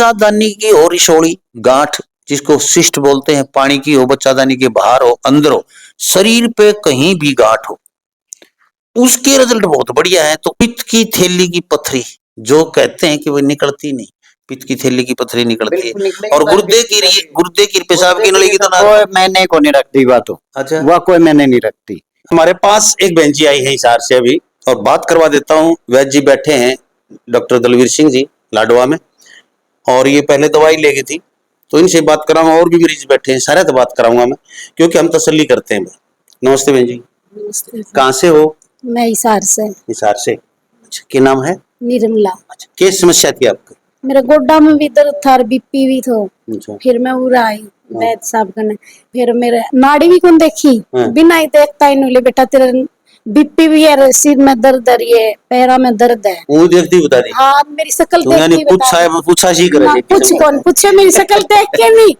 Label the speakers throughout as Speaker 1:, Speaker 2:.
Speaker 1: बच्चादानी की हो रिशोड़ी गांठ, जिसको सिस्ट बोलते हैं, पानी की हो, बच्चादानी के बाहर हो, अंदर हो, शरीर पे कहीं भी गांठ हो, उसके रिजल्ट बहुत बढ़िया है। तो पित्त की थैली की पथरी जो कहते हैं कि वो निकलती नहीं, पित्त की थैली की पथरी निकलती है। और गुर्दे की पेशाब की नली की तो
Speaker 2: मैंने को नहीं रखती बात हो।
Speaker 1: अच्छा,
Speaker 2: वह कोई मैंने नहीं रखती।
Speaker 1: हमारे पास एक बहन जी आई है हिसार से अभी, और बात करवा देता हूँ। वैद्य जी बैठे हैं, डॉक्टर दलवीर सिंह जी लाडवा में, और ये पहले दवाई ले गई थी, तो इनसे बात कराऊंगा। और भी मरीज बैठे हैं, सारे तो बात कराऊंगा मैं, क्योंकि हम तसल्ली करते हैं। नमस्ते बहन जी।
Speaker 3: नमस्ते।
Speaker 1: कहाँ से हो?
Speaker 3: मैं हिसार से।
Speaker 1: हिसार से। अच्छा, क्या नाम है?
Speaker 3: निर्मला।
Speaker 1: अच्छा, क्या समस्या थी आपको?
Speaker 3: मेरे गोड्डा में भी दर्द था, बीपी भी था।
Speaker 1: अच्छा।
Speaker 3: फिर मैं उरा आई वैद्य साहब कने, फिर मेरे नाड़ी भी कौन देखी,
Speaker 1: हाँ।
Speaker 3: बिना ही देखता ही बोले बेटा तेरे बीपी भी है, सिर में दर्द है, ये पैरा में दर्द है।
Speaker 1: वो देखती बता दी?
Speaker 3: हाँ, मेरी शक्ल
Speaker 1: तो यानी
Speaker 3: देख के
Speaker 1: पूछा सी करे थी?
Speaker 3: कुछ कौन पूछे, मेरी शक्ल देख के नहीं।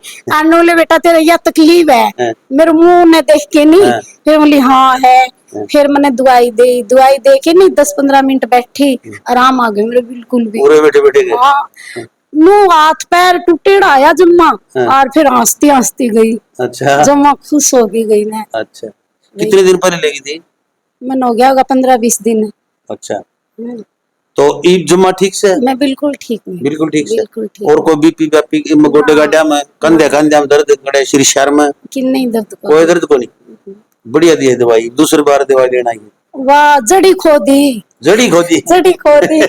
Speaker 3: बोले बेटा तेरा यह तकलीफ है,
Speaker 1: हाँ।
Speaker 3: मेरे मुंह ने देख के नहीं।
Speaker 1: हाँ।
Speaker 3: फिर बोली हाँ है। फिर मैंने दवाई दी, दवाई दे के नहीं 10-15 मिनट बैठी, आराम आ गया मेरे बिल्कुल भी।
Speaker 1: पूरे बैठे बैठे गए?
Speaker 3: हाँ, मुंह हाथ पैर टूटेड़ा आया जम्मा।
Speaker 1: हाँ।
Speaker 3: और फिर हंसती हंसती गई।
Speaker 1: अच्छा,
Speaker 3: जम्मा खुश हो गई मैं।
Speaker 1: अच्छा, कितने दिन पहले लगी थी?
Speaker 3: मन हो गया होगा 15-20 दिन।
Speaker 1: अच्छा, तो ईद जुम्मा ठीक से?
Speaker 3: मैं बिल्कुल ठीक हूँ।
Speaker 1: बिल्कुल ठीक से।
Speaker 3: बिल्कुल ठीक।
Speaker 1: और कोई बीपी गोडे गाड्या में, कंधे में दर्द गड़े, सिर शर में
Speaker 3: कि नहीं दर्द को?
Speaker 1: कोई दर्द को नहीं? बढ़िया दी है दवाई। दूसरी बार दवाई लेना है।
Speaker 3: वाह, जड़ी खोदी।
Speaker 1: जड़ी खोदी?
Speaker 3: जड़ी खोदी।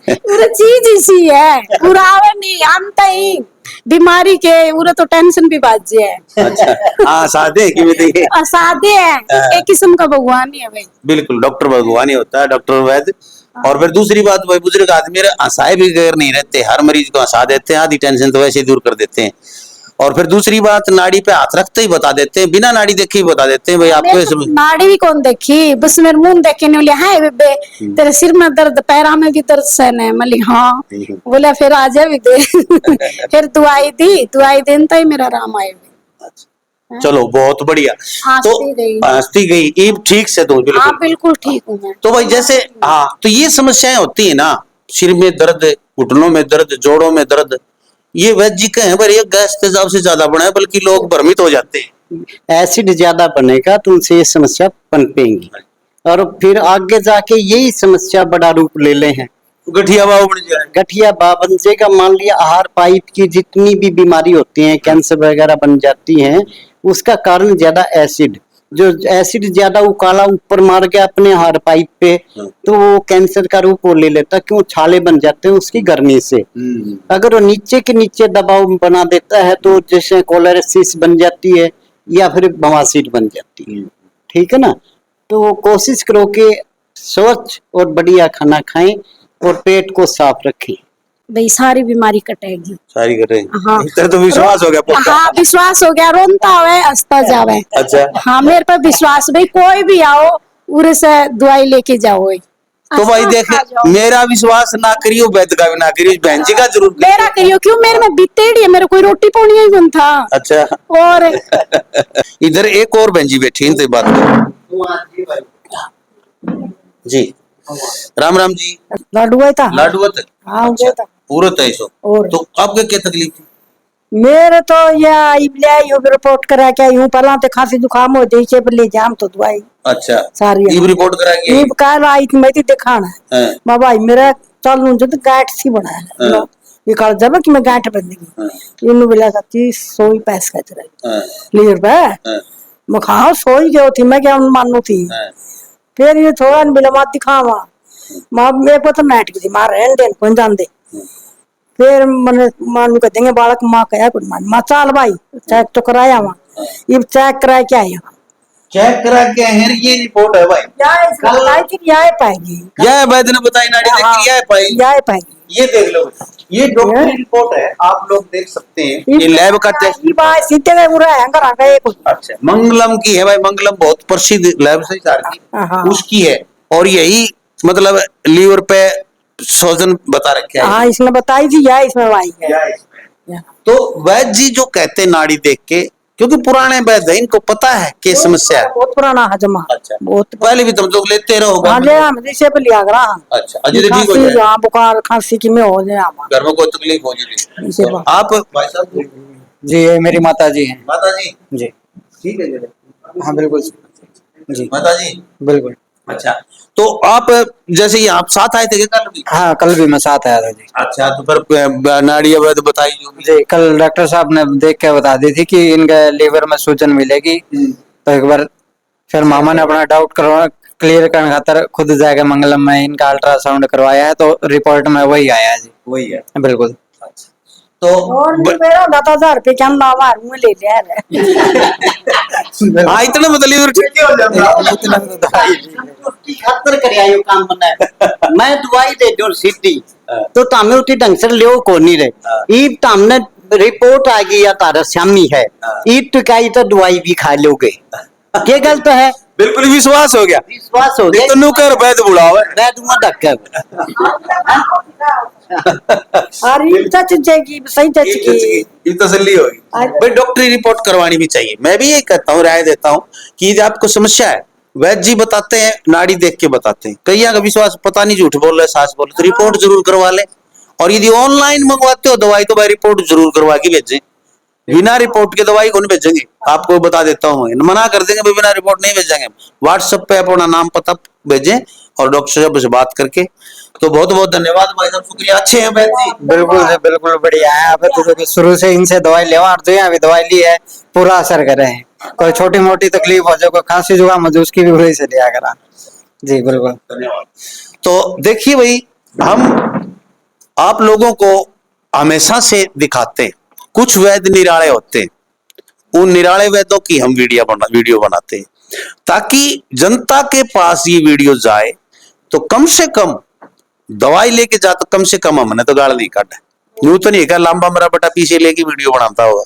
Speaker 3: पूरा चीज इसी है, पुरावे नहीं अंत ही बीमारी के उरे तो टेंशन भी बाजे है।
Speaker 1: अच्छा, हाँ, सादे की भी
Speaker 3: असाध्य है, एक किस्म का भगवान ही है भाई।
Speaker 1: बिल्कुल, डॉक्टर भगवान ही होता है, डॉक्टर वैद्य। और फिर दूसरी बात, भाई बुजुर्ग आदमी हंसाए भी गैर नहीं रहते, हर मरीज को हंसा देते हैं, आधी टेंशन तो वैसे ही दूर कर देते हैं। और फिर दूसरी बात, नाड़ी पे हाथ रखते ही बता देते हैं, बिना नाड़ी देखे ही बता देते हैं भाई आपको।
Speaker 3: नाड़ी भी कौन देखी, बस मेरे मुंह देखे नहीं। बोले हाय बेबे तेरे सिर में दर्द, पैरा में भी दर्द सहन है। मैं हाँ। बोला फिर आ जा भी दे। फिर दवाई दी, दवाई देने तक ही मेरा आराम आया।
Speaker 1: चलो बहुत बढ़िया। तो हंसती गई, ईब ठीक से? तो बिल्कुल,
Speaker 3: हाँ बिल्कुल ठीक हूँ मैं।
Speaker 1: तो भाई जैसे, हाँ, तो ये समस्याएं होती है ना, सिर में दर्द, घुटनों में दर्द, जोड़ों में दर्द, ये वैद्य जी के हैं पर ये गैस तेजाब से ज्यादा बना है, बल्कि लोग भ्रमित हो जाते हैं।
Speaker 2: एसिड ज्यादा बनेगा तो उनसे ये समस्या पनपेंगी, और फिर आगे जाके यही समस्या बड़ा रूप ले ले हैं।
Speaker 1: गठिया बाव बन जाए।
Speaker 2: गठिया बाव बन जाएगा। मान लिया आहार पाइप की जितनी भी बीमारी होती है, कैंसर वगैरह बन जाती हैं, उसका कारण ज्यादा एसिड, जो एसिड ज्यादा उकाला ऊपर मार गया अपने आहार पाइप पे, तो वो कैंसर का रूप वो ले लेता। क्यों? छाले बन जाते हैं उसकी गर्मी से। अगर वो नीचे के नीचे दबाव बना देता है तो जैसे कोलेरेसिस बन जाती है या फिर बवासीर बन जाती है। ठीक है ना? तो कोशिश करो कि स्वच्छ और बढ़िया खाना खाएं और पेट को साफ रखें,
Speaker 3: भाई सारी बीमारी कटेगी।
Speaker 1: सारी कटेगी।
Speaker 3: हाँ,
Speaker 1: तो विश्वास हो गया?
Speaker 3: हाँ विश्वास हो गया। रोनता हुए हंसता जावे। अच्छा, हाँ मेरे पर विश्वास, भाई कोई भी आओ उरे से दवाई लेके जाओ।
Speaker 1: तो भाई देख, मेरा विश्वास ना करियो, वैद्य का भी ना करियो, बहन जी का जरूर
Speaker 3: मेरा करियो। क्यों? मेरे में बीतेड़ी है, मेरे कोई रोटी पानी ही बन था। अच्छा। और
Speaker 1: इधर एक और बहन जी बैठी, इनसे बात करो जी। राम राम जी।
Speaker 3: लाडुआ था।
Speaker 1: लाडुआ था?
Speaker 3: हाँ था।
Speaker 1: पूरा था इसो। तो आपके क्या तकलीफ थी?
Speaker 3: मेरे तो यह रिपोर्ट करा के यूं पहला तो खांसी जुकाम हो जैसे ले जाम तो दवाई। अच्छा, सारी
Speaker 1: ईब रिपोर्ट करा के
Speaker 3: ईब काल आई थी, मैं थी दिखाना है बाबा मेरा चल जो तो गांठ सी बना है। ये काल जब कि मैं गांठ बन गई, इन्होंने बोला सच्ची सोई पैस का चला लीर पे मखाओ सोई गयो थी, मैं क्या मानू थी। फिर ये थोड़ा बिला मत दिखावा, मां मेरे को तो नाटक थी, मां रहन देन कौन जान दे। फिर मन मानू कहते हैं बालक माँ कहा कुछ मान माँ चाल भाई चेक तो कराया वहाँ, ये चेक करा के आया।
Speaker 1: चेक करा के है, ये रिपोर्ट है भाई।
Speaker 3: यह पाएगी,
Speaker 1: यह वैद्य ने बताई नाड़ी देख के यह पाएगी,
Speaker 3: यह पाएगी।
Speaker 1: ये देख लो, ये डॉक्टरी रिपोर्ट है, आप लोग देख सकते हैं। ये लैब का टेस्ट।
Speaker 3: सीधे में पूरा हैंगर आ गए कुछ।
Speaker 1: अच्छा, मंगलम की है भाई, मंगलम बहुत प्रसिद्ध लैब से उसकी है, और यही मतलब लीवर पे सोजन बता रखे है।
Speaker 3: हाँ, इसने बताई थी या इसमें आई है।
Speaker 1: तो वैद्य जी जो कहते नाड़ी देख के, क्योंकि पुराने वैद्य हैं, इनको पता है क्या समस्या है।
Speaker 3: बहुत पुराना हजमा।
Speaker 1: अच्छा,
Speaker 3: बहुत
Speaker 1: पहले भी तुम तो लेते रहोगे।
Speaker 3: हाँ ले हम जैसे पे लिया करा।
Speaker 1: अच्छा, अजय तो ठीक हो जाए।
Speaker 3: हाँ बुखार खांसी की में हो जाए हमारा
Speaker 1: घर में कोई तकलीफ हो जाए
Speaker 3: इसे
Speaker 1: तो आप भाई साहब
Speaker 4: जी ये मेरी माता जी हैं।
Speaker 1: माता जी
Speaker 4: जी
Speaker 1: ठीक है जी।
Speaker 4: हाँ बिल्कुल जी
Speaker 1: माता जी
Speaker 4: बिल्कुल।
Speaker 1: अच्छा, तो आप जैसे ये आप साथ आए थे क्या कल भी?
Speaker 4: हाँ कल भी मैं साथ आया था जी।
Speaker 1: अच्छा, तो फिर नाड़ी वैद्य बताई जो भी।
Speaker 4: जी कल डॉक्टर साहब ने देख के बता दी थी कि इनके लीवर में सूजन मिलेगी। तो एक बार फिर मामा ने अपना डाउट करवा क्लियर करने खातर खुद जाके मंगलम में इनका अल्ट्रासाउंड करवाया है, तो रिपोर्ट में वही आया है जी।
Speaker 1: वही है।
Speaker 4: बिल्कुल।
Speaker 1: तो
Speaker 3: और नहीं मेरा 10,000 रुपये क्या बाहर में ले लिया
Speaker 1: हाँ इतना मतलब लीवर ठीक हो जाता।
Speaker 2: उसकी खातर कर आयो काम बना मैं दवाई दे दूं सीधी तो तामे उठी ढंग से लियो को नहीं रहे ई तामने रिपोर्ट आ गई या तारा श्यामी है ई टकाई तो दवाई भी खा लोगे क्या गलत है।
Speaker 1: बिल्कुल विश्वास हो गया।
Speaker 2: विश्वास हो गया
Speaker 1: तो नुकर वैद्य बुलाओ।
Speaker 2: मैं दूंगा धक्का
Speaker 3: अरे सच की सही सच की
Speaker 1: ये तसल्ली होगी भाई, डॉक्टरी रिपोर्ट करवानी भी चाहिए। मैं भी यही कहता हूँ, राय देता हूँ कि यदि आपको समस्या है, वैद्य जी बताते हैं, नाड़ी देख के बताते हैं। कई का विश्वास पता नहीं झूठ बोल रहे सास बोल रहे, तो रिपोर्ट जरूर करवा ले। और यदि ऑनलाइन मंगवाते हो दवाई तो भाई रिपोर्ट जरूर करवा के भेजें। बिना रिपोर्ट के दवाई कौन भेजेंगे, आपको बता देता हूँ, मना कर देंगे भाई बिना रिपोर्ट नहीं भेजेंगे। व्हाट्सएप पे अपना नाम पता भेजें और डॉक्टर साहब से बात करके। तो बहुत बहुत धन्यवाद भाई साहब, शुक्रिया। अच्छे हैं वैद्य जी?
Speaker 4: बिल्कुल से बिल्कुल बढ़िया है। आप तो शुरू से इनसे दवाई लेवा और जो अभी दवाई ली है पूरा असर कर रहे हैं। कोई छोटी मोटी तकलीफ हो जाए, कोई खांसी जुकाम हो जाए, उसकी भी वही से लिया करा। जी बिल्कुल
Speaker 1: धन्यवाद। तो देखिए भाई, हम आप लोगों को हमेशा से दिखाते हैं, कुछ वैद्य निराले होते हैं, उन निराले वैद्यों की हम वीडियो बनाते हैं ताकि जनता के पास ये वीडियो जाए। तो कम से कम दवाई लेके जा, तो कम से कम हमने तो गाल नहीं काटा। यूं तो नहीं है लंबा मेरा बेटा पीछे लेके वीडियो बनाता होगा।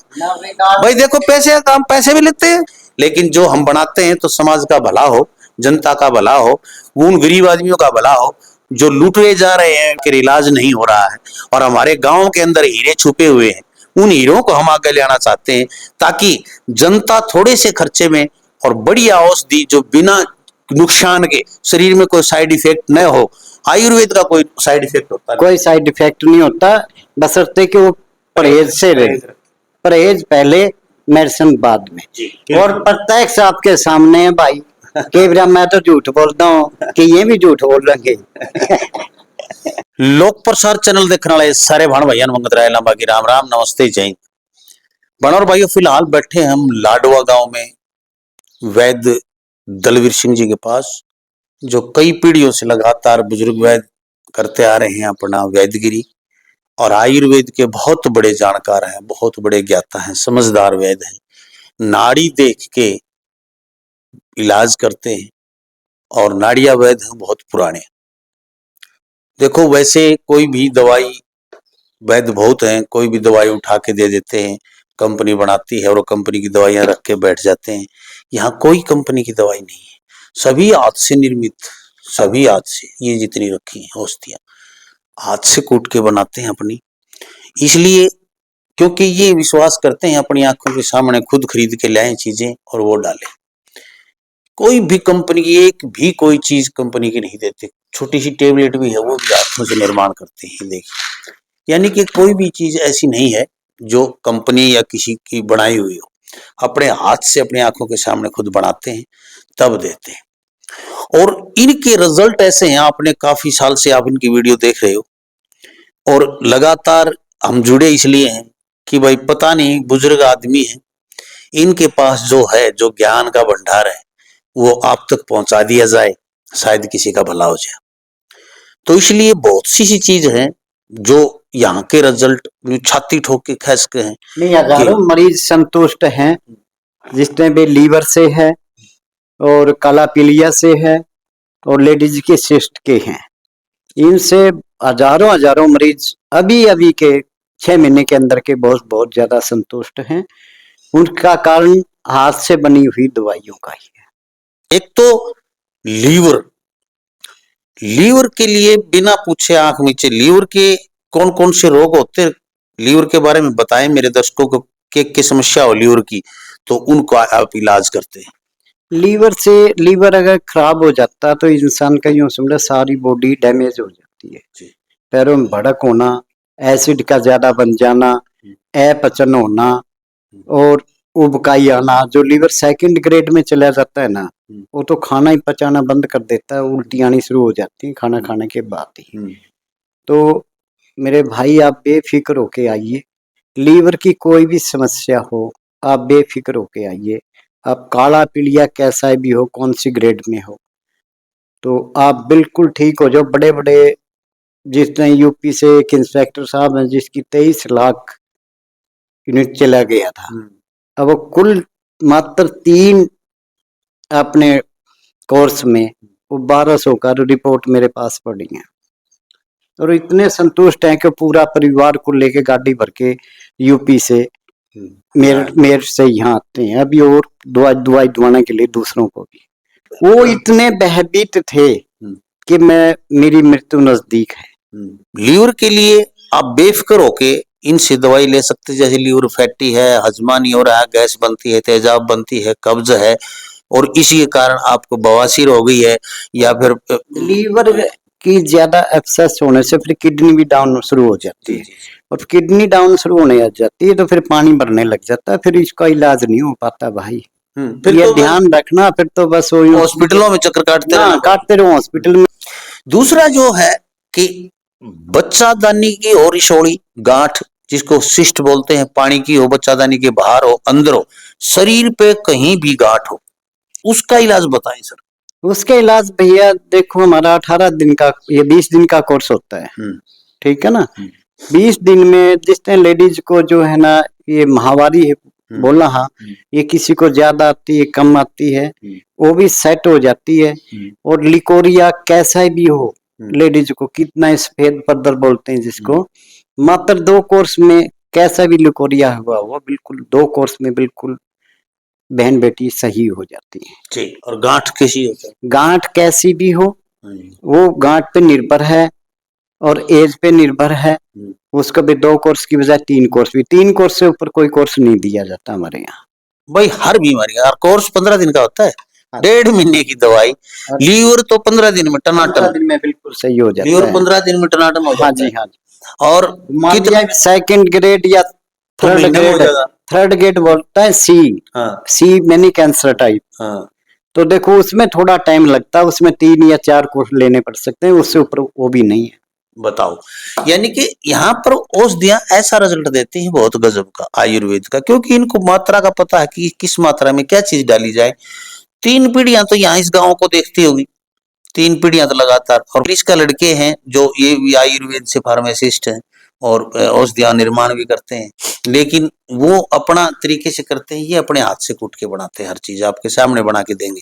Speaker 1: भाई देखो पैसे का काम, पैसे भी लेते हैं, लेकिन जो हम बनाते हैं तो समाज का भला हो, जनता का भला हो, उन गरीब आदमियों का भला हो जो लूटे जा रहे हैं, कि इलाज नहीं हो रहा है। और हमारे गांव के अंदर हीरे छुपे हुए हैं, उन हीरों को हम आगे ले आना चाहते हैं ताकि जनता थोड़े से खर्चे में और बढ़िया औषधि जो बिना नुकसान के, शरीर में कोई साइड इफेक्ट न हो। आयुर्वेद का कोई साइड इफेक्ट होता है?
Speaker 2: कोई साइड इफेक्ट नहीं होता बशर्ते कि वो परहेज से रहे। परहेज पहले मेडिसिन बाद में। और प्रत्यक्ष आपके सामने है भाई, कई बार मैं तो झूठ बोलता हूँ कि ये भी झूठ बोल रहे
Speaker 1: लोक प्रसार चैनल देखने वाले सारे भाण भैया मंगत राय लांबा की राम राम, नमस्ते, जय हिंद। बनौर भाइयों, फिलहाल बैठे हम लाडवा गांव में वैद्य दलवीर सिंह जी के पास, जो कई पीढ़ियों से लगातार बुजुर्ग वैद्य करते आ रहे हैं अपना वैद्यगिरी, और आयुर्वेद के बहुत बड़े जानकार हैं, बहुत बड़े ज्ञाता हैं, समझदार वैद्य हैं। नाड़ी देख के इलाज करते हैं और नाड़िया वैद्य हैं बहुत पुराने। देखो वैसे कोई भी दवाई, वैद्य बहुत हैं, कोई भी दवाई उठा के दे देते हैं, कंपनी बनाती है और कंपनी की दवाइयां रख के बैठ जाते हैं। यहाँ कोई कंपनी की दवाई नहीं है, सभी हाथ से निर्मित, सभी हाथ से, ये जितनी रखी हैं औषधियां हाथ से कूट के बनाते हैं अपनी। इसलिए क्योंकि ये विश्वास करते हैं अपनी आंखों के सामने खुद खरीद के लाएं चीजें और वो डालें। कोई भी कंपनी की एक भी कोई चीज कंपनी की नहीं देते। छोटी सी टेबलेट भी है वो भी हाथों से निर्माण करते हैं। देखिए, यानी कि कोई भी चीज ऐसी नहीं है जो कंपनी या किसी की बनाई हुई हो, अपने हाथ से अपनी आंखों के सामने खुद बनाते हैं तब देते हैं। और इनके रिजल्ट ऐसे हैं, आपने काफी साल से आप इनकी वीडियो देख रहे हो और लगातार हम जुड़े इसलिए हैं कि भाई पता नहीं बुजुर्ग आदमी है, इनके पास जो है, जो ज्ञान का भंडार है वो आप तक पहुंचा दिया जाए, शायद किसी का भला हो जाए। तो इसलिए बहुत सी चीज है जो यहाँ के रिजल्ट छाती ठोक के खा सके हैं।
Speaker 2: नहीं, हजारों मरीज संतुष्ट हैं, जिसमें भी लीवर से है और काला पीलिया से है और लेडीज के सिस्ट के हैं। इनसे हजारों हजारों मरीज अभी के 6 महीने के अंदर के बहुत ज्यादा संतुष्ट हैं। उनका कारण हाथ से बनी हुई दवाइयों का ही है।
Speaker 1: एक तो लीवर के लिए बिना पूछे आंख नीचे, लीवर के कौन कौन से रोग होते हैं, लीवर के बारे में बताएं मेरे दर्शकों को, क्या समस्या हो लीवर की, तो उनको आप इलाज करते हैं?
Speaker 2: लीवर अगर खराब हो जाता है तो इंसान का यूं समझो सारी बॉडी डैमेज हो जाती है।
Speaker 1: जी।
Speaker 2: पैरों में भड़क होना, एसिड का ज्यादा बन जाना, अपचन होना और उबकाई आना। जो लीवर सेकंड ग्रेड में चला जाता है ना, वो तो खाना ही पचाना बंद कर देता है, उल्टी आनी शुरू हो जाती है खाना खाने के बाद ही। तो मेरे भाई आप बेफिक्र होके आइए, लीवर की कोई भी समस्या हो आप बेफिक्र होके आइए। आप काला पीलिया कैसा भी हो, कौन सी ग्रेड में हो, तो आप बिल्कुल ठीक हो जाओ। बड़े बड़े जिसने यूपी से एक इंस्पेक्टर साहब हैं जिसकी 23 लाख यूनिट चला गया था, अब वो कुल मात्र 3 अपने कोर्स में वो 1200 का रिपोर्ट मेरे पास पड़ी है, और इतने संतुष्ट हैं कि पूरा परिवार को लेके गाड़ी भर के यूपी से मेरठ से यहाँ आते हैं अभी, और दवाई दवाने के लिए दूसरों को भी। वो इतने बहबीत थे कि मेरी मृत्यु नजदीक है।
Speaker 1: लीवर के लिए आप बेफिक्र होके इनसे दवाई ले सकते हैं, जैसे लीवर फैटी है, हजमा नहीं हो रहा है, गैस बनती है, तेजाब बनती है, कब्ज है, और इसी के कारण आपको बवासीर हो गई है, या फिर
Speaker 2: लीवर की ज्यादा एक्सेस होने से फिर किडनी भी डाउन शुरू हो जाती है, और किडनी डाउन शुरू होने लग जाती है तो फिर पानी भरने लग जाता है, फिर इसका इलाज नहीं हो पाता भाई।
Speaker 1: फिर
Speaker 2: ये
Speaker 1: तो
Speaker 2: ध्यान रखना, फिर तो बस
Speaker 1: हॉस्पिटलों में चक्कर
Speaker 2: काटते रहो हॉस्पिटल में।
Speaker 1: दूसरा जो है कि बच्चादानी की हो, रिशोड़ी, गांठ जिसको सिस्ट बोलते हैं, पानी की हो, बच्चादानी के बाहर हो, अंदर हो, शरीर पे कहीं भी गांठ हो, उसका इलाज बताएं सर।
Speaker 2: उसका इलाज भैया देखो, हमारा 18 दिन का, ये 20 दिन का कोर्स होता है, ठीक है ना। 20 दिन में जिसने लेडीज को जो है ना ये महावारी है बोला, हाँ, ये किसी को ज्यादा आती है कम आती है, वो भी सेट हो जाती है। और लिकोरिया कैसा भी हो, लेडीज को कितना सफेद पद्दर बोलते हैं जिसको, मात्र 2 कोर्स में कैसा भी लिकोरिया हुआ वो बिल्कुल 2 कोर्स में बिल्कुल बहन बेटी सही हो जाती है।
Speaker 1: ठीक। और गांठ कैसी होता है?
Speaker 2: गांठ कैसी भी हो, वो गांठ पे निर्भर है और एज पे निर्भर है। उसका भी 2 कोर्स की बजाय 3 कोर्स, भी 3 कोर्स से ऊपर कोई कोर्स नहीं दिया जाता हमारे यहाँ
Speaker 1: भाई। हर बीमारी का कोर्स 15 दिन का होता है, 1.5 महीने की दवाई। लीवर तो 15 दिन में टनाटन,
Speaker 2: 15 दिन में बिल्कुल सही हो जाता
Speaker 1: लीवर
Speaker 2: है।
Speaker 1: 15 दिन में टनाटन हो जाता है।
Speaker 2: हाँ जी, हाँ जी।
Speaker 1: और
Speaker 2: कितना सेकंड ग्रेड या थर्ड ग्रेड बोलता है सी मैनी कैंसर टाइप। तो देखो उसमें थोड़ा टाइम लगता है, उसमें 3 या 4 कोर्स लेने पड़ सकते हैं, उससे ऊपर वो भी नहीं है।
Speaker 1: बताओ, यानी कि यहाँ पर औषधियां ऐसा रिजल्ट देती हैं बहुत गजब का आयुर्वेद का, क्योंकि इनको मात्रा का पता है कि किस मात्रा में क्या चीज डाली जाए। 3 पीढ़ियां तो यहाँ इस गांव को देखती होगी, 3 पीढ़ियां तो लगातार। और इसका लड़के हैं जो ये भी आयुर्वेद से फार्मासिस्ट हैं और औषधियां निर्माण भी करते हैं, लेकिन वो अपना तरीके से करते हैं, ये अपने हाथ से कूट के बनाते हैं, हर चीज आपके सामने बना के देंगे।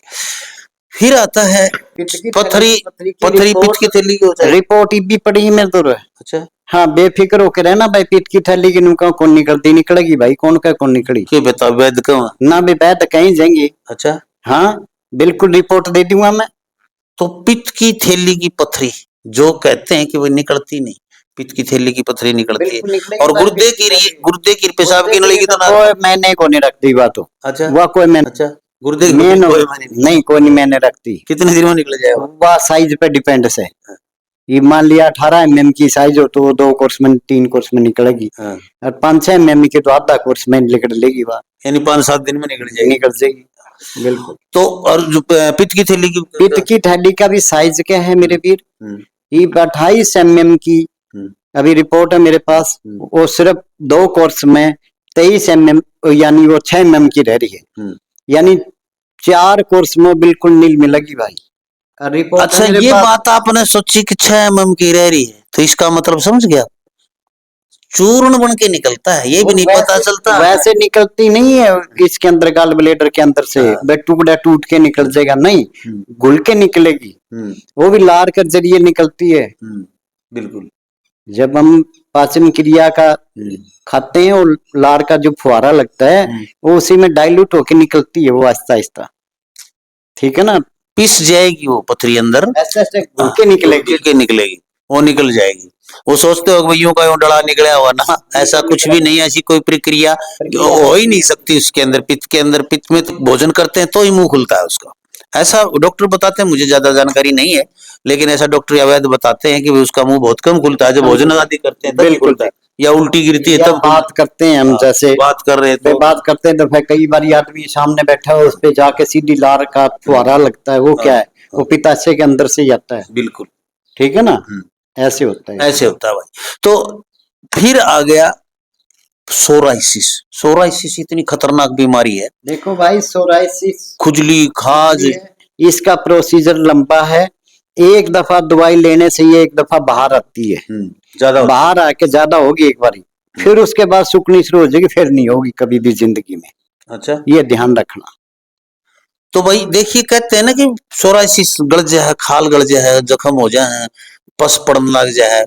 Speaker 1: फिर आता है पथरी पित्त की थैली की होता है।
Speaker 2: रिपोर्ट भी पड़ी है मेरे तो।
Speaker 1: अच्छा,
Speaker 2: हाँ, बेफिक्र होकर रहना भाई, पित्त की थैली की नुका कौन निकलती निकलेगी भाई, कौन का कौन निकली
Speaker 1: क्यों बता, वैद्य क्यों
Speaker 2: ना भी वैद्य कहीं जाएंगे।
Speaker 1: अच्छा,
Speaker 2: हाँ बिल्कुल रिपोर्ट दे दूंगा मैं।
Speaker 1: तो पित्त की थैली की पथरी जो कहते हैं कि वो निकलती नहीं, पित्त की थैली की पथरी निकलती है। और गुर्दे की पेशाब की नली की तो
Speaker 2: मैंने को नहीं रखती बात हो।
Speaker 1: अच्छा,
Speaker 2: वह कोई मैंने,
Speaker 1: अच्छा, गुर्दे
Speaker 2: नहीं कोई नहीं मैंने रखती।
Speaker 1: कितने दिन में निकल जाएगा?
Speaker 2: वह साइज पे डिपेंड से, ये मान लिया 18 mm की साइज हो तो 2 कोर्स में 3 कोर्स में निकलेगी, और 5-6 mm की तो आधा कोर्स में निकल लेगी, वह यानी
Speaker 1: 5-7 दिन में निकल जाएगी।
Speaker 2: बिल्कुल।
Speaker 1: तो और जो पित्त की
Speaker 2: थैली का भी साइज क्या है मेरे वीर, ये 28 mm की अभी रिपोर्ट है मेरे पास, वो सिर्फ 2 कोर्स में 23 mm यानी वो 6 mm की रह रही है, यानी 4 कोर्स में बिल्कुल नील मिलेगी भाई।
Speaker 1: अच्छा, ये बात आपने सोची कि 6 mm की रह रही है, तो इसका मतलब समझ गया, चूर्ण बन के निकलता है, ये भी नहीं पता चलता।
Speaker 2: वैसे निकलती नहीं है इसके अंदर, गाल ब्लेडर के अंदर से टुकड़ा टूट के निकल जाएगा, नहीं घुल के निकलेगी, वो भी लार के जरिए निकलती है।
Speaker 1: बिल्कुल।
Speaker 2: जब हम पाचन क्रिया का खाते हैं और लार का जो फुहारा लगता है वो उसी में डाइल्यूट होके निकलती है, वो आहिस्ता आहिस्ता, ठीक है ना,
Speaker 1: पिस जाएगी वो पथरी अंदर,
Speaker 2: ऐसे ऐसे घुल के निकलेगी।
Speaker 1: वो निकल जाएगी। वो सोचते हो भैया का डला निकला हुआ ना, ऐसा कुछ भी नहीं है, ऐसी कोई प्रक्रिया हो ही नहीं सकती उसके अंदर। पित्त में तो भोजन करते हैं तो ही मुंह खुलता है उसका, ऐसा डॉक्टर बताते हैं। मुझे ज्यादा जानकारी नहीं है, लेकिन ऐसा डॉक्टर या वैद्य बताते हैं कि उसका मुंह बहुत कम खुलता है, जब भोजन आदि करते हैं तब खुलता है, या उल्टी गिरती है
Speaker 2: या
Speaker 1: तब।
Speaker 2: बात करते हैं हम, जैसे
Speaker 1: बात कर रहे हैं तो
Speaker 2: बात करते हैं तो फिर कई बार आदमी सामने बैठा है, उस पे जाके सीधी लार का फुहारा लगता है, वो क्या है, वो पित्ताशय के अंदर से जाता है।
Speaker 1: बिल्कुल
Speaker 2: ठीक है ना, ऐसे होता है।
Speaker 1: ऐसे होता है भाई। तो फिर आ गया सोराइसिस। सोराइसिस इतनी खतरनाक बीमारी है।
Speaker 2: देखो भाई, सोराइसिस
Speaker 1: खुजली, खाज,
Speaker 2: इसका प्रोसीजर लंबा है। एक दफा दवाई लेने से ये एक दफा बाहर आती है,
Speaker 1: ज्यादा
Speaker 2: बाहर आके ज्यादा होगी एक बारी, फिर उसके बाद सुकनी शुरू हो जाएगी, फिर नहीं होगी कभी भी जिंदगी में।
Speaker 1: अच्छा,
Speaker 2: ये ध्यान रखना।
Speaker 1: तो भाई देखिए, कहते हैं ना कि सोराइसिस गल जाए, खाल गल जाए, जख्म हो जाए, पस पड़ने लग जाए,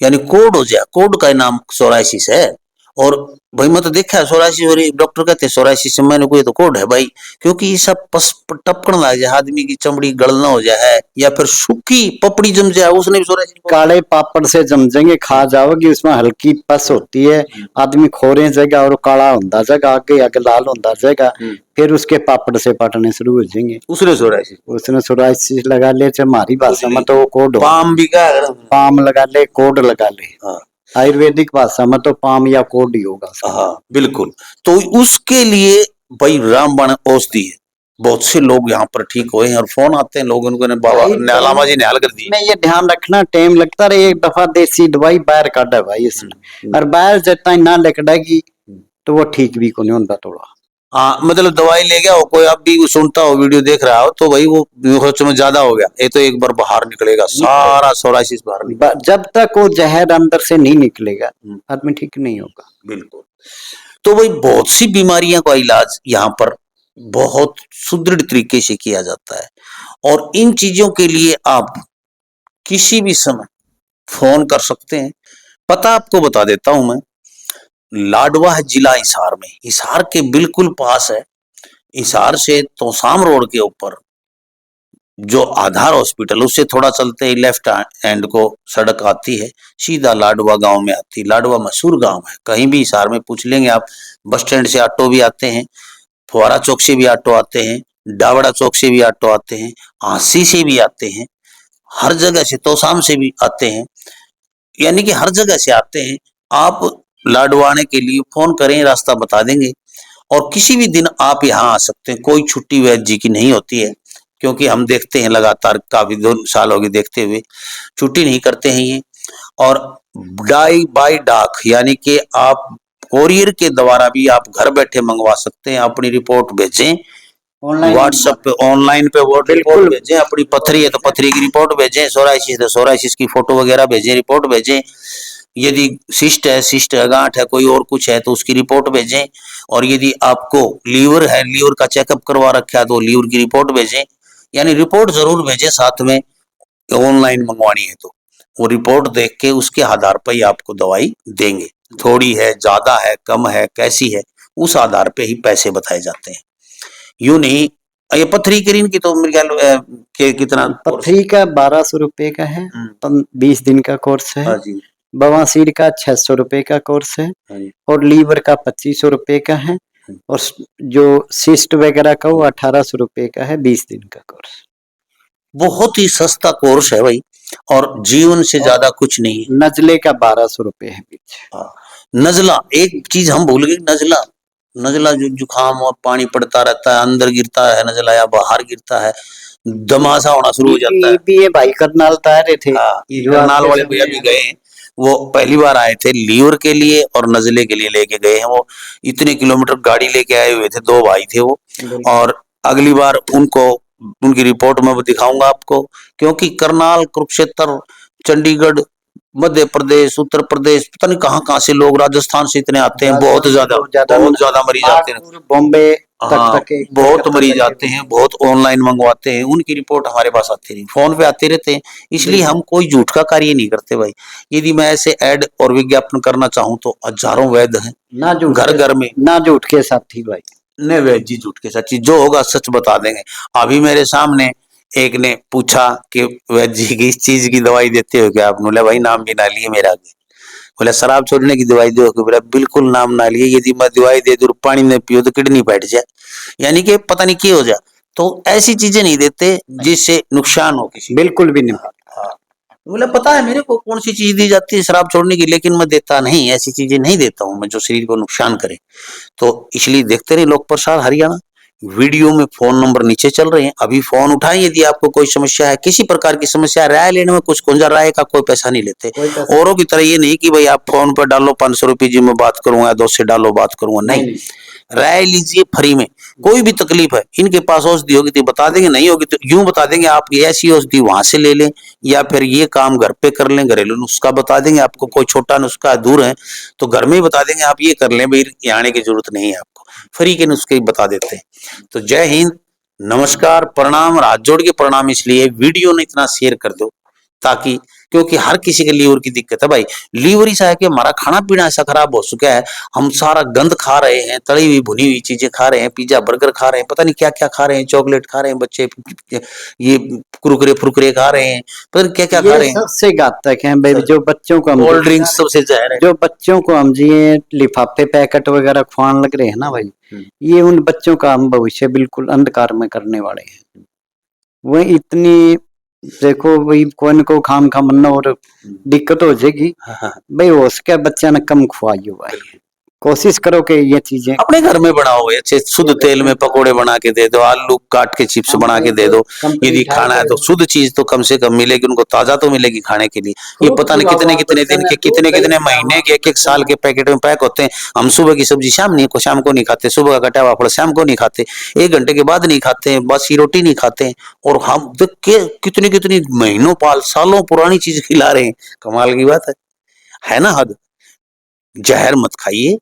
Speaker 1: यानी कोड हो जाए, कोड का नाम सोराइसिस है। और भाई मैं तो देखा है सोराइसिस, और डॉक्टर कहते हैं सोराइसिस, मैंने कोई तो कोड है भाई, क्योंकि ये सब पस टपकन लग जाए, आदमी की चमड़ी गलना हो जाए, या फिर सूखी पपड़ी जम जाए, उसने भी सोराइसिस।
Speaker 2: काले पापड़ से जमजेंगे, खा जाओगे, उसमें हल्की पस होती है, आदमी खोरे जाएगा और काला होता जाएगा, आगे आगे लाल होता जाएगा, फिर उसके पापड़ से पटने शुरू हो जाएंगे।
Speaker 1: उसने सोराइसिस,
Speaker 2: उसने सोराइसिस लगा ले, चाहे हमारी भाषा में तो वो कोड,
Speaker 1: पाम भी का,
Speaker 2: पाम लगा ले, कोड लगा ले।
Speaker 1: हाँ
Speaker 2: आयुर्वेदिक भाषा में तो पाम या कोड ही होगा।
Speaker 1: हाँ बिल्कुल। तो उसके लिए भाई रामबाण औषधि है। बहुत से लोग यहाँ पर ठीक हुए हैं, और फोन आते हैं लोगों को, बाबा न्यालामा जी न्याल कर दी।
Speaker 2: में ये ध्यान रखना, टाइम लगता रहे, एक दफा देसी दवाई बाहर काटा भाई इसने, और बाहर जब ना लकड़ेगी तो वो ठीक भी को नहीं होता थोड़ा।
Speaker 1: हाँ, मतलब दवाई ले गया हो कोई, अब भी सुनता हो, वीडियो देख रहा हो, तो भाई वो सोच में ज्यादा हो गया, ये तो एक बार बाहर निकलेगा, सारा सोराइसिस बाहर निकलेगा।
Speaker 2: जब तक वो जहर अंदर से नहीं निकलेगा आदमी ठीक नहीं होगा।
Speaker 1: बिल्कुल। तो भाई बहुत सी बीमारियां का इलाज यहाँ पर बहुत सुदृढ़ तरीके से किया जाता है, और इन चीजों के लिए आप किसी भी समय फोन कर सकते हैं। पता आपको बता देता हूं मैं, लाडवा है जिला हिसार में, हिसार के बिल्कुल पास है। हिसार से तोसाम रोड के ऊपर जो आधार हॉस्पिटल, उससे थोड़ा चलते ही लेफ्ट हैंड को सड़क आती है, सीधा लाडवा गांव में आती है। लाडवा मशहूर गांव है, कहीं भी हिसार में पूछ लेंगे आप। बस स्टैंड से ऑटो भी आते हैं, फुहारा चौक से भी ऑटो आते हैं, डावड़ा चौक से भी ऑटो आते हैं, आंसी से भी आते हैं, हर जगह से, तोसाम से भी आते हैं, यानी कि हर जगह से आते हैं। आप लाडवा आने के लिए फोन करें, रास्ता बता देंगे। और किसी भी दिन आप यहाँ आ सकते हैं, कोई छुट्टी वैद्य जी की नहीं होती है, क्योंकि हम देखते हैं लगातार, काफी 2 साल हो गए देखते हुए, छुट्टी नहीं करते हैं ये। और डाई बाई डाक, यानी कि आप कोरियर के द्वारा भी आप घर बैठे मंगवा सकते हैं। अपनी रिपोर्ट भेजें व्हाट्सएप पे, ऑनलाइन पे वो रिपोर्ट भेजें। अपनी पथरी है तो पथरी की रिपोर्ट भेजें, सोराइसिस है तो सोराइसिस की फोटो वगैरह भेजें, रिपोर्ट भेजें। यदि सिस्ट है, गांठ है, कोई और कुछ है तो उसकी रिपोर्ट भेजें। और यदि आपको लीवर है, लीवर का चेकअप करवा रखा है तो लीवर की रिपोर्ट भेजें। यानी रिपोर्ट जरूर भेजें साथ में, ऑनलाइन मंगवानी है तो वो रिपोर्ट देख के उसके आधार पर ही आपको दवाई देंगे। थोड़ी है, ज्यादा है, कम है, कैसी है, उस आधार पे ही पैसे बताए जाते हैं। यूं नहीं, ये पथरी करीन की तो मेरे ख्याल के कितना
Speaker 2: पथरी का 1200 रुपए का है, 20 दिन का कोर्स है।
Speaker 1: हाँ जी,
Speaker 2: बवासीर का 600 रुपए का कोर्स है,
Speaker 1: हाँ जी।
Speaker 2: और लीवर का 2500 रुपए का है, और जो सिस्ट वगैरह का वो 1800 रुपए का है, 20 दिन का कोर्स।
Speaker 1: बहुत ही सस्ता कोर्स है भाई, और जीवन से ज्यादा कुछ नहीं है।
Speaker 2: नजले का 1200 रुपए है बीच।
Speaker 1: नजला, एक चीज हम भूल गए, नजला, नजला जो जुकाम और पानी पड़ता रहता है, अंदर गिरता है नजला या बाहर गिरता है, दमासा होना शुरू हो जाता है।
Speaker 2: ये भाई करनाल तारे थे,
Speaker 1: करनाल वाले भैया भी गए हैं, वो पहली बार आए थे लीवर के लिए और नजले के लिए लेके गए हैं। वो इतने किलोमीटर गाड़ी लेके आए हुए थे, 2 भाई थे वो। और अगली बार उनको, उनकी रिपोर्ट में दिखाऊंगा आपको, क्योंकि करनाल, कुरुक्षेत्र, चंडीगढ़, मध्य प्रदेश, उत्तर प्रदेश, पता नहीं कहाँ से लोग, राजस्थान से इतने आते हैं, बहुत ज्यादा मरीज आते हैं,
Speaker 2: बॉम्बे
Speaker 1: हाँ, बहुत मरीज आते हैं, बहुत ऑनलाइन मंगवाते हैं। उनकी रिपोर्ट हमारे पास आती नहीं, फोन पे आते रहते हैं। इसलिए हम कोई झूठ का कार्य नहीं करते भाई। यदि मैं ऐसे ऐड और विज्ञापन करना चाहूँ तो हजारों वैद्य हैं
Speaker 2: ना,
Speaker 1: घर घर में,
Speaker 2: ना झूठ के साथी भाई,
Speaker 1: नहीं वैद्य जी झूठ के सच्ची, जो होगा सच बता देंगे। अभी मेरे सामने एक ने पूछा कि वैद्य जी किस चीज की दवाई देते हो क्या आप? बोला भाई नाम भी ना लिए मेरा। बोला शराब छोड़ने की दवाई दो? बोला बिल्कुल नाम ना लिए, यदि मैं दवाई दे दूं पानी में पियो तो किडनी बैठ जाए, यानी कि पता नहीं क्या हो जाए। तो ऐसी चीजें नहीं देते जिससे नुकसान हो किसी को।
Speaker 2: बिल्कुल भी नहीं।
Speaker 1: हाँ, बोला पता है मेरे को कौन सी चीज दी जाती है शराब छोड़ने की, लेकिन मैं देता नहीं, ऐसी चीजें नहीं देता हूं मैं जो शरीर को नुकसान करे। तो इसलिए देखते रहे लोक प्रसार हरियाणा। वीडियो में फोन नंबर नीचे चल रहे हैं, अभी फोन उठाएं यदि आपको कोई समस्या है, किसी प्रकार की समस्या है। राय लेने में कुछ कुंजा राय का कोई पैसा नहीं लेते औरों की तरह। ये नहीं कि भाई आप फोन पर डालो 500 रुपये जी मैं बात करूंगा, 200 डालो बात करूंगा, नहीं। राय लीजिए फ्री में। कोई भी तकलीफ है, इनके पास औषधि होगी तो बता देंगे, नहीं होगी तो यूं बता देंगे आप ये ऐसी औषधि वहां से ले लें, या फिर ये काम घर पे कर लें, घरेलू नुस्खा बता देंगे आपको। कोई छोटा नुस्खा दूर है तो घर में ही बता देंगे आप ये कर लें, भाई यहाँ आने की जरूरत नहीं है आपको, फ्री के नुस्खे ही बता देते हैं। तो जय हिंद, नमस्कार, प्रणाम, हाथ जोड़ के प्रणाम। इसलिए वीडियो ने इतना शेयर कर दो ताकि, क्योंकि हर किसी के लीवर की दिक्कत है भाई। लीवर ऐसा है कि हमारा खाना पीना ऐसा खराब हो चुका है, हम सारा गंद खा रहे हैं, तली हुई भुनी हुई चीजें खा रहे हैं, पिज्जा बर्गर खा रहे हैं, पता नहीं क्या क्या खा रहे हैं, चॉकलेट खा रहे हैं बच्चे, ये कुरकुरे फुरकुरे खा रहे हैं, पता नहीं क्या क्या खा रहे हैं।
Speaker 2: सबसे घातक है भाई, जो बच्चों को हम
Speaker 1: कोल्ड ड्रिंक्स सबसे जहर है।
Speaker 2: जो बच्चों को हम जी लिफाफे पैकेट वगैरह खुआने लग रहे हैं ना भाई, ये उन बच्चों का हम भविष्य बिल्कुल अंधकार में करने वाले हैं। वो इतनी देखो भाई, कोई न को खाम खा मरना और दिक्कत हो जाएगी भाई। हो सके बच्चा ने कम खुआइयो भाई, कोशिश करो कि ये चीजें
Speaker 1: अपने घर में बनाओ, अच्छे शुद्ध तेल में पकोड़े बना के दे दो, आलू काट के चिप्स बना के दे दो। यदि खाना है तो शुद्ध चीज तो कम से कम मिलेगी उनको, ताजा तो मिलेगी खाने के लिए। ये पता नहीं कितने कितने दिन के, कितने कितने महीने के, एक एक साल के पैकेट में पैक होते हैं। हम सुबह की सब्जी शाम को नहीं खाते, सुबह का कटा हुआ फल शाम को नहीं खाते, 1 घंटे के बाद नहीं खाते हैं, बासी रोटी नहीं खाते हैं, और हम देख के कितनी कितनी महीनों पाल सालों पुरानी चीज खिला रहे हैं। कमाल की बात है ना हद। जहर मत खाइए,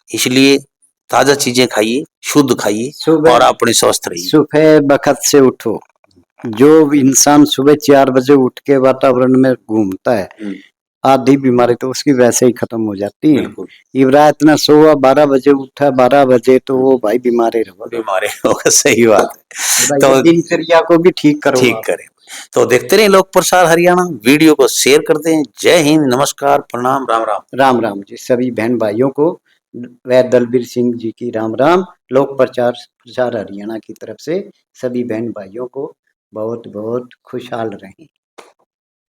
Speaker 1: इसलिए ताजा चीजें खाइए, शुद्ध खाइए और अपने स्वस्थ रहिए।
Speaker 2: सुबह वक्त से उठो। जो इंसान सुबह 4 बजे उठ के वातावरण में घूमता है, आधी बीमारी तो उसकी वैसे ही खत्म हो जाती है। इब्राहिम इतना सोआ 12 बजे उठा 12 बजे तो वो भाई बीमारी
Speaker 1: होगा। सही बात है। तो
Speaker 2: दिनचर्या को भी ठीक करो,
Speaker 1: ठीक करें। तो देखते रहे लोक प्रसार हरियाणा, वीडियो को शेयर करते हैं। जय हिंद, नमस्कार, प्रणाम, राम राम।
Speaker 2: राम राम जी। सभी बहन भाइयों को वैद्य दलबीर सिंह जी की राम राम। लोक प्रसार हरियाणा की तरफ से सभी बहन भाइयों को बहुत बहुत खुशहाल रहें।